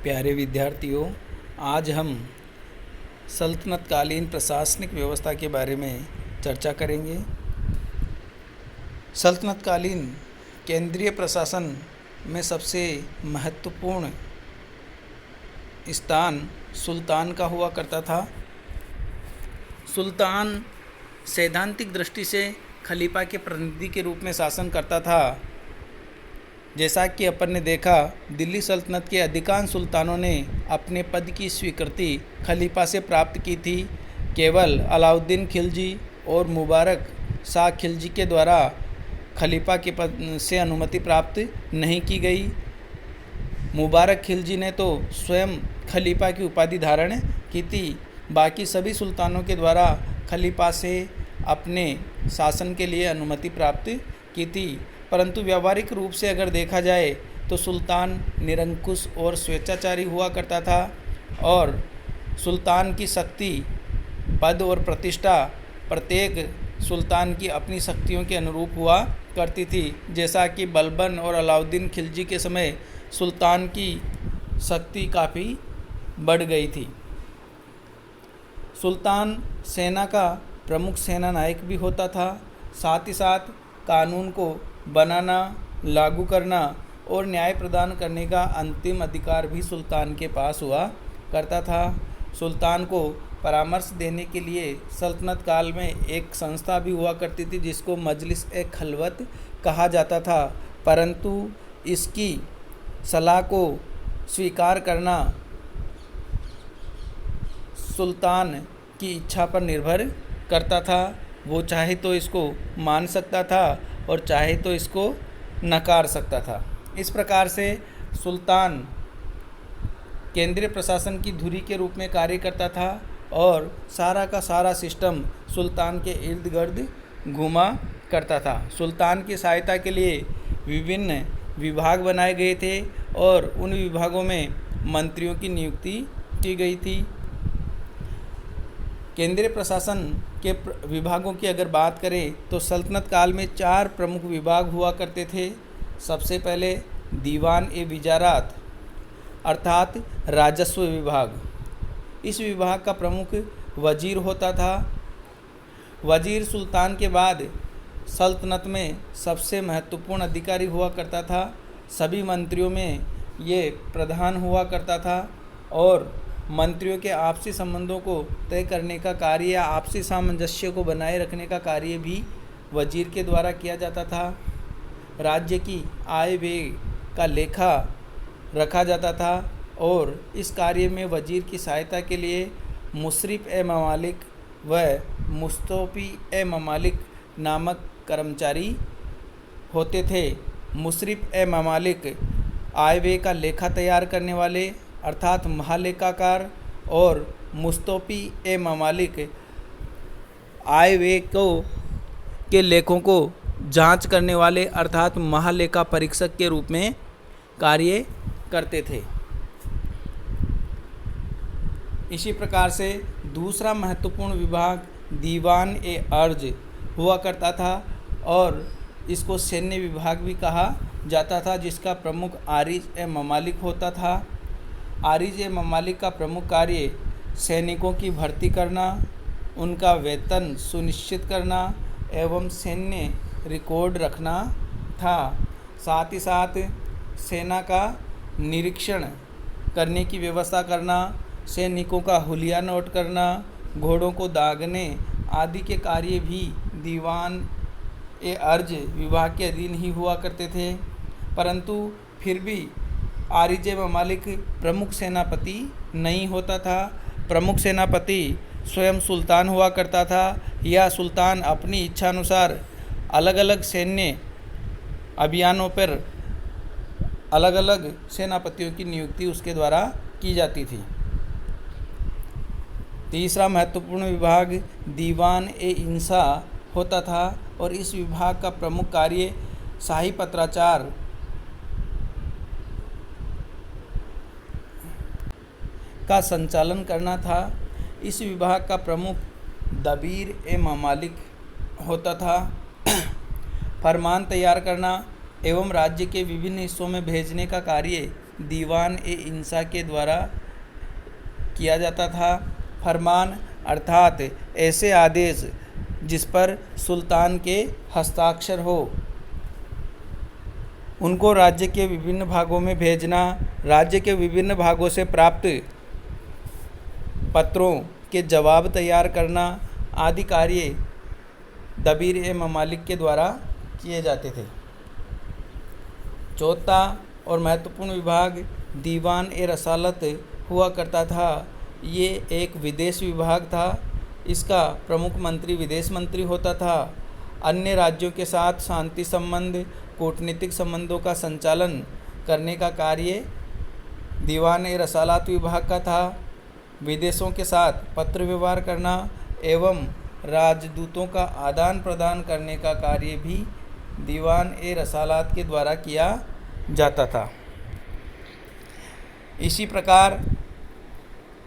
प्यारे विद्यार्थियों, आज हम सल्तनतकालीन प्रशासनिक व्यवस्था के बारे में चर्चा करेंगे। सल्तनतकालीन केंद्रीय प्रशासन में सबसे महत्वपूर्ण स्थान सुल्तान का हुआ करता था। सुल्तान सैद्धांतिक दृष्टि से खलीफा के प्रतिनिधि के रूप में शासन करता था। जैसा कि अपन ने देखा, दिल्ली सल्तनत के अधिकांश सुल्तानों ने अपने पद की स्वीकृति खलीफा से प्राप्त की थी। केवल अलाउद्दीन खिलजी और मुबारक शाह खिलजी के द्वारा खलीफा के पद से अनुमति प्राप्त नहीं की गई। मुबारक खिलजी ने तो स्वयं खलीफा की उपाधि धारण की थी। बाकी सभी सुल्तानों के द्वारा खलीफा से अपने शासन के लिए अनुमति प्राप्त की थी। परंतु व्यावहारिक रूप से अगर देखा जाए तो सुल्तान निरंकुश और स्वेच्छाचारी हुआ करता था और सुल्तान की शक्ति, पद और प्रतिष्ठा प्रत्येक सुल्तान की अपनी शक्तियों के अनुरूप हुआ करती थी। जैसा कि बलबन और अलाउद्दीन खिलजी के समय सुल्तान की शक्ति काफ़ी बढ़ गई थी। सुल्तान सेना का प्रमुख सेना नायक भी होता था। साथ ही साथ कानून को बनाना, लागू करना और न्याय प्रदान करने का अंतिम अधिकार भी सुल्तान के पास हुआ करता था। सुल्तान को परामर्श देने के लिए सल्तनत काल में एक संस्था भी हुआ करती थी जिसको मजलिस-ए-खलवत कहा जाता था। परंतु इसकी सलाह को स्वीकार करना सुल्तान की इच्छा पर निर्भर करता था। वो चाहे तो इसको मान सकता था और चाहे तो इसको नकार सकता था। इस प्रकार से सुल्तान केंद्रीय प्रशासन की धुरी के रूप में कार्य करता था और सारा का सारा सिस्टम सुल्तान के इर्द गिर्द घूमा करता था। सुल्तान की सहायता के लिए विभिन्न विभाग बनाए गए थे और उन विभागों में मंत्रियों की नियुक्ति की गई थी। केंद्रीय प्रशासन के विभागों की अगर बात करें तो सल्तनत काल में 4 प्रमुख विभाग हुआ करते थे। सबसे पहले दीवान-ए-विजारात अर्थात राजस्व विभाग। इस विभाग का प्रमुख वजीर होता था। वजीर सुल्तान के बाद सल्तनत में सबसे महत्वपूर्ण अधिकारी हुआ करता था। सभी मंत्रियों में ये प्रधान हुआ करता था और मंत्रियों के आपसी संबंधों को तय करने का कार्य या आपसी सामंजस्य को बनाए रखने का कार्य भी वजीर के द्वारा किया जाता था। राज्य की आय व्यय का लेखा रखा जाता था और इस कार्य में वजीर की सहायता के लिए मुशरिफ-ए-ममालिक व मुस्तौफी-ए-ममालिक नामक कर्मचारी होते थे। मुशरिफ-ए-ममालिक आय व्यय का लेखा तैयार करने वाले अर्थात महालेखाकार और मुस्तौफी-ए-ममालिक आय व्यय के लेखों को जांच करने वाले अर्थात महालेखा परीक्षक के रूप में कार्य करते थे। इसी प्रकार से दूसरा महत्वपूर्ण विभाग दीवान-ए-अर्ज हुआ करता था और इसको सैन्य विभाग भी कहा जाता था, जिसका प्रमुख आरिज-ए-ममालिक होता था। आरिज-ए-ममालिक का प्रमुख कार्य सैनिकों की भर्ती करना, उनका वेतन सुनिश्चित करना एवं सैन्य रिकॉर्ड रखना था। साथ ही साथ सेना का निरीक्षण करने की व्यवस्था करना, सैनिकों का हुलिया नोट करना, घोड़ों को दागने आदि के कार्य भी दीवान-ए-अर्ज विभाग के अधीन ही हुआ करते थे। परंतु फिर भी आरिज-ए-ममालिक प्रमुख सेनापति नहीं होता था। प्रमुख सेनापति स्वयं सुल्तान हुआ करता था या सुल्तान अपनी इच्छानुसार अलग अलग सैन्य अभियानों पर अलग अलग सेनापतियों की नियुक्ति उसके द्वारा की जाती थी। तीसरा महत्वपूर्ण विभाग दीवान-ए-इंसा होता था और इस विभाग का प्रमुख कार्य शाही पत्राचार का संचालन करना था। इस विभाग का प्रमुख दबीर-ए-ममालिक होता था। फरमान तैयार करना एवं राज्य के विभिन्न हिस्सों में भेजने का कार्य दीवान ए इंसा के द्वारा किया जाता था। फरमान अर्थात ऐसे आदेश जिस पर सुल्तान के हस्ताक्षर हो, उनको राज्य के विभिन्न भागों में भेजना, राज्य के विभिन्न भागों से प्राप्त पत्रों के जवाब तैयार करना आदि कार्य दबीर ए ममालिक के द्वारा किए जाते थे। चौथा और महत्वपूर्ण विभाग दीवान ए रसालत हुआ करता था। ये एक विदेश विभाग था। इसका प्रमुख मंत्री विदेश मंत्री होता था। अन्य राज्यों के साथ शांति संबंध, कूटनीतिक संबंधों का संचालन करने का कार्य दीवान ए रसालत विभाग का था। विदेशों के साथ पत्र व्यवहार करना एवं राजदूतों का आदान प्रदान करने का कार्य भी दीवान ए रसालत के द्वारा किया जाता था। इसी प्रकार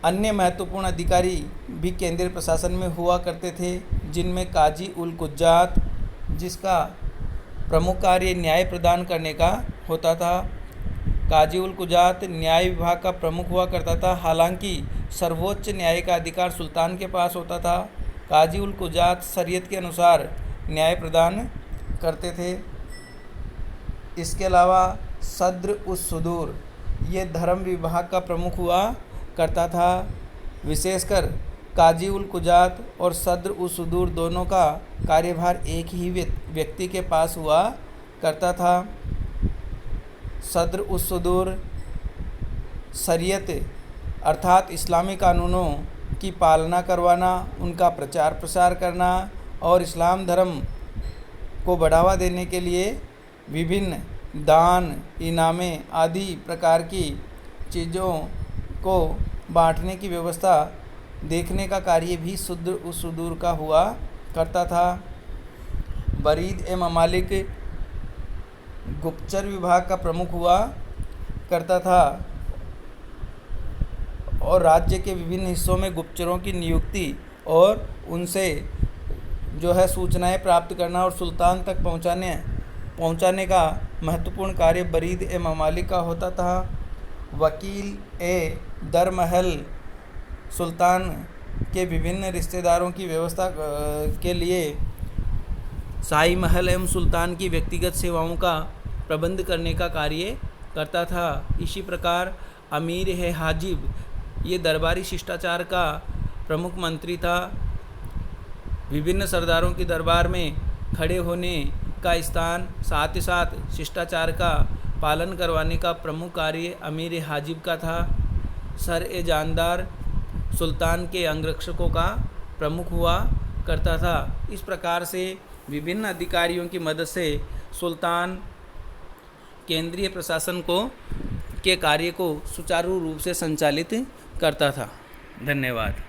अन्य महत्वपूर्ण अधिकारी भी केंद्रीय प्रशासन में हुआ करते थे, जिनमें काजी उल कुज्जात, जिसका प्रमुख कार्य न्याय प्रदान करने का होता था। काजी उल कुज्जात न्याय विभाग का प्रमुख हुआ करता था। हालांकि सर्वोच्च न्याय का अधिकार सुल्तान के पास होता था। काजी उल कुज्जात शरीयत के अनुसार न्याय प्रदान करते थे। इसके अलावा सद्र उस सुदूर ये धर्म विभाग का प्रमुख हुआ करता था। विशेषकर काजी उल कुज्जात और सद्र उस सुदूर दोनों का कार्यभार एक ही व्यक्ति के पास हुआ करता था। सद्र उस सुदूर शरीयत अर्थात इस्लामी कानूनों की पालना करवाना, उनका प्रचार प्रसार करना और इस्लाम धर्म को बढ़ावा देने के लिए विभिन्न दान, इनामे आदि प्रकार की चीज़ों को बांटने की व्यवस्था देखने का कार्य भी सद्र उस सुदूर का हुआ करता था। बरीद ए ममालिक गुप्तचर विभाग का प्रमुख हुआ करता था और राज्य के विभिन्न हिस्सों में गुप्तचरों की नियुक्ति और उनसे सूचनाएं प्राप्त करना और सुल्तान तक पहुंचाने का महत्वपूर्ण कार्य बरीद ए ममालिक का होता था। वकील ए दरमहल सुल्तान के विभिन्न रिश्तेदारों की व्यवस्था के लिए शाही महल एवं सुल्तान की व्यक्तिगत सेवाओं का प्रबंध करने का कार्य करता था। इसी प्रकार अमीर ए हाजिब ये दरबारी शिष्टाचार का प्रमुख मंत्री था। विभिन्न सरदारों के दरबार में खड़े होने का स्थान, साथ ही साथ शिष्टाचार का पालन करवाने का प्रमुख कार्य अमीर ए हाजिब का था। सर ए जानदार सुल्तान के अंगरक्षकों का प्रमुख हुआ करता था। इस प्रकार से विभिन्न अधिकारियों की मदद से सुल्तान केंद्रीय प्रशासन के कार्य को सुचारू रूप से संचालित करता था। धन्यवाद।